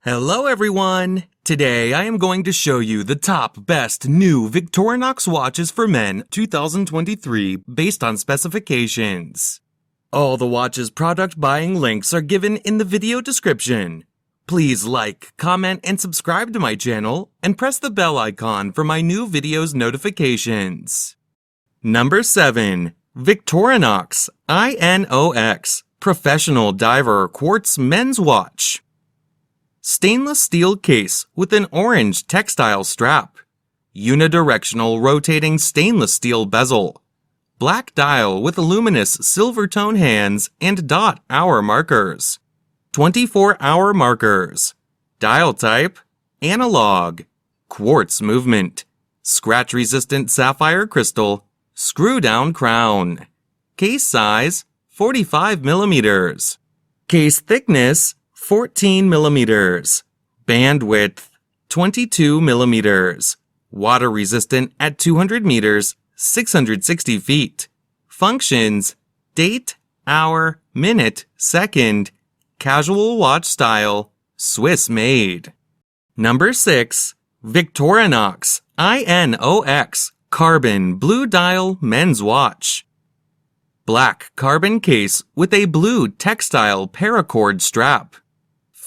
Hello everyone! Today I am going to show you the top best new Victorinox watches for men 2023 based on specifications. All the watches product buying links are given in the video description. Please like, comment, and subscribe to my channel and press the bell icon for my new videos notifications. Number 7. Victorinox Inox Professional Diver Quartz Men's Watch. Stainless steel case with an orange textile strap. Unidirectional rotating stainless steel bezel. Black dial with luminous silver tone hands and dot hour markers. 24-hour markers. Dial type, analog. Quartz movement. Scratch-resistant sapphire crystal. Screw-down crown. Case size, 45 millimeters. Case thickness, 14 millimeters. Band width, 22 millimeters. Water resistant at 200 meters, 660 feet. Functions, date, hour, minute, second. Casual watch style, Swiss made. Number 6. Victorinox Inox Carbon Blue Dial Men's Watch. Black carbon case with a blue textile paracord strap.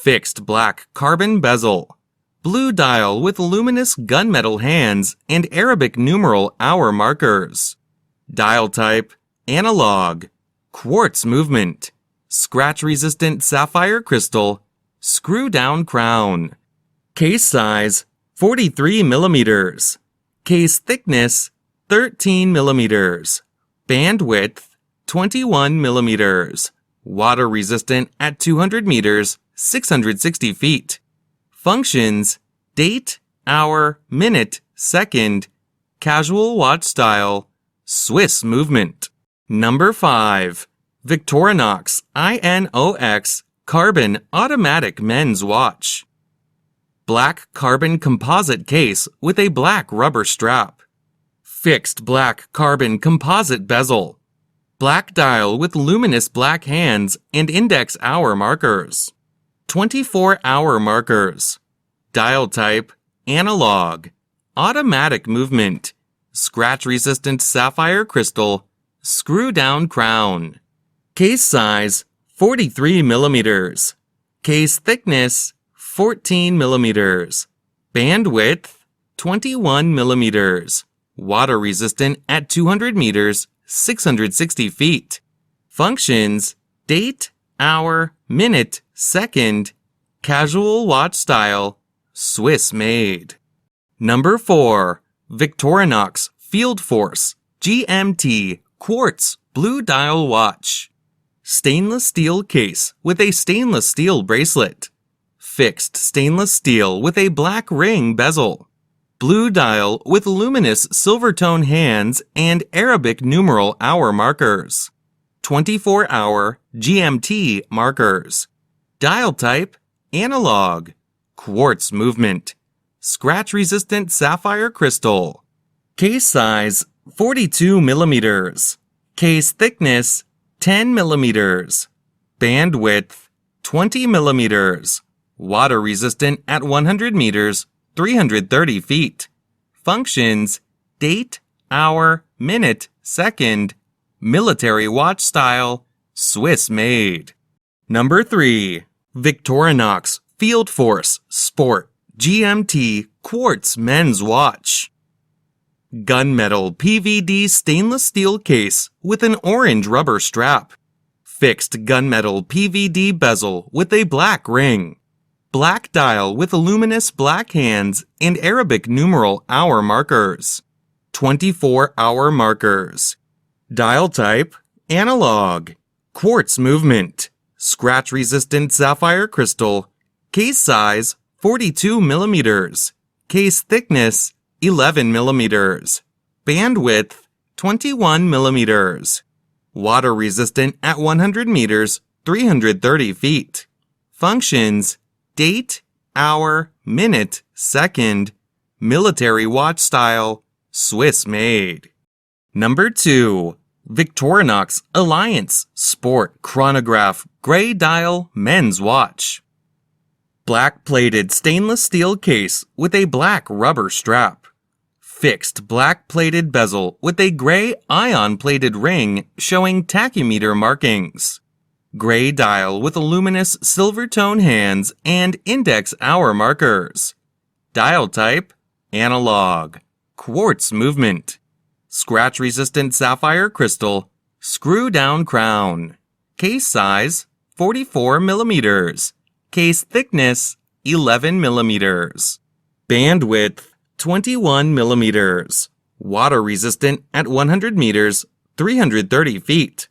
Fixed black carbon bezel. Blue dial with luminous gunmetal hands and Arabic numeral hour markers. Dial type, analog. Quartz movement. Scratch-resistant sapphire crystal. Screw-down crown. Case size, 43 millimeters. Case thickness, 13 millimeters. Band width, 21 millimeters. Water resistant at 200 meters, 660 feet. Functions, date, hour, minute, second. Casual watch style, Swiss movement. Number 5. Victorinox Inox Carbon Automatic Men's Watch. Black carbon composite case with a black rubber strap. Fixed black carbon composite bezel. Black dial with luminous black hands and index hour markers. 24-hour markers. Dial type, analog. Automatic movement. Scratch-resistant sapphire crystal. Screw-down crown. Case size, 43 millimeters. Case thickness, 14 millimeters. Band width, 21 millimeters. Water resistant at 200 meters, 660 feet. Functions, date, hour, minute, second. Casual watch style, Swiss made. Number 4. Victorinox Field Force GMT Quartz Blue Dial Watch. Stainless steel case with a stainless steel bracelet. Fixed stainless steel with a black ring bezel. Blue dial with luminous silver tone hands and Arabic numeral hour markers. 24-hour GMT markers. Dial type, analog. Quartz movement. Scratch-resistant sapphire crystal. Case size, 42 millimeters. Case thickness, 10 millimeters. Band width, 20 millimeters. Water resistant at 100 meters, 330 feet. Functions, date, hour, minute, second. Military watch style, Swiss made. Number 3. Victorinox Field Force Sport GMT Quartz Men's Watch. Gunmetal PVD stainless steel case with an orange rubber strap. Fixed gunmetal PVD bezel with a black ring. Black dial with luminous black hands and Arabic numeral hour markers. 24-hour markers. Dial type, analog. Quartz movement. Scratch-resistant sapphire crystal. Case size, 42 millimeters. Case thickness, 11 millimeters. Band width, 21 millimeters. Water resistant at 100 meters, 330 feet. Functions, date, hour, minute, second. Military watch style, Swiss made. Number 2. Victorinox Alliance Sport Chronograph Gray Dial Men's Watch. Black-plated stainless steel case with a black rubber strap. Fixed black-plated bezel with a gray ion-plated ring showing tachymeter markings. Gray dial with luminous silver tone hands and index hour markers. Dial type, analog. Quartz movement. Scratch-resistant sapphire crystal. Screw-down crown. Case size, 44 millimeters. Case thickness, 11 millimeters. Bandwidth, 21 millimeters. Water resistant at 100 meters, 330 feet.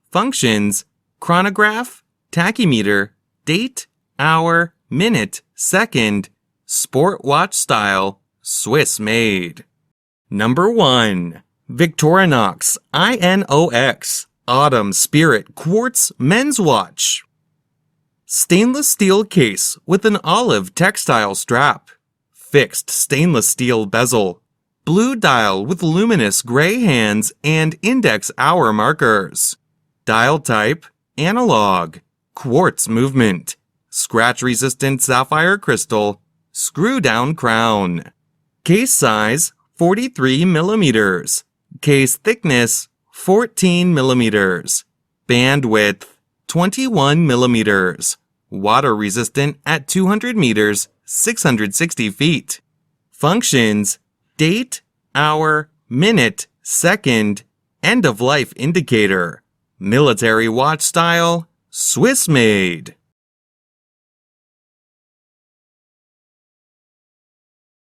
Functions, chronograph, tachymeter, date, hour, minute, second, sport watch style, Swiss made. Number 1. Victorinox Inox Autumn Spirit Quartz Men's Watch. Stainless steel case with an olive textile strap. Fixed stainless steel bezel. Blue dial with luminous gray hands and index hour markers. Dial type, analog. Quartz movement. Scratch-resistant sapphire crystal. Screw-down crown. Case size, 43 millimeters. Case thickness, 14 millimeters. Bandwidth, 21 millimeters. Water resistant at 200 meters, 660 feet. Functions, date, hour, minute, second, end of life indicator. Military watch style, Swiss made.